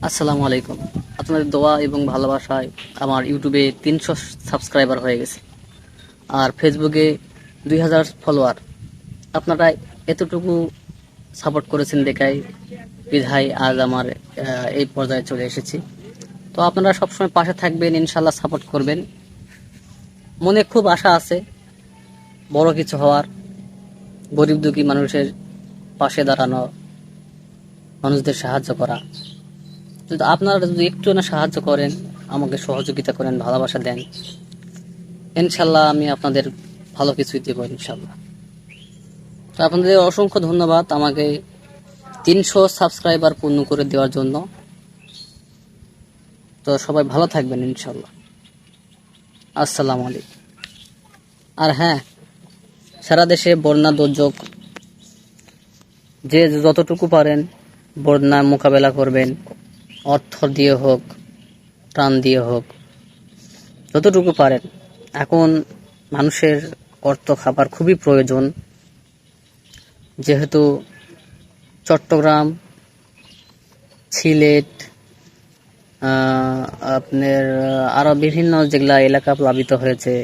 আসসালামু আলাইকুম। আপনাদের দোয়া এবং ভালোবাসায় আমার ইউটিউবে 300 সাবস্ক্রাইবার হয়ে গেছে, আর ফেসবুকে 2000 ফলোয়ার। আপনারা এতটুকু সাপোর্ট করেছেন দেখাই বিধায় আজ আমার এই পর্যায়ে চলে এসেছি। তো আপনারা সবসময় পাশে থাকবেন, ইনশাল্লাহ সাপোর্ট করবেন। মনে খুব আশা আছে বড় কিছু হওয়ার, গরিব দুঃখী মানুষের পাশে দাঁড়ানো, মানুষদের সাহায্য করা। যদি আপনারা যদি একটু না সাহায্য করেন, আমাকে সহযোগিতা করেন, ভালোবাসা দেন, ইনশাল্লাহ আমি আপনাদের ভালো কিছুই দেবো ইনশাল্লাহ। তো আপনাদের অসংখ্য ধন্যবাদ আমাকে 300 সাবস্ক্রাইবার পূর্ণ করে দেওয়ার জন্য। তো সবাই ভালো থাকবেন ইনশাল্লাহ। আসসালামু আলাইকুম। আর হ্যাঁ, সারা দেশে বন্যা দুর্যোগ, যে যতটুকু পারেন বন্যা মোকাবেলা করবেন, অর্থ দিয়ে হোক, প্রাণ দিয়ে হোক, যতটুকু পারেন। এখন মানুষের অর্থ খাবার খুবই প্রয়োজন, যেহেতু চট্টগ্রাম, সিলেট, আপনার আরও বিভিন্ন যেগুলা এলাকা প্লাবিত হয়েছে,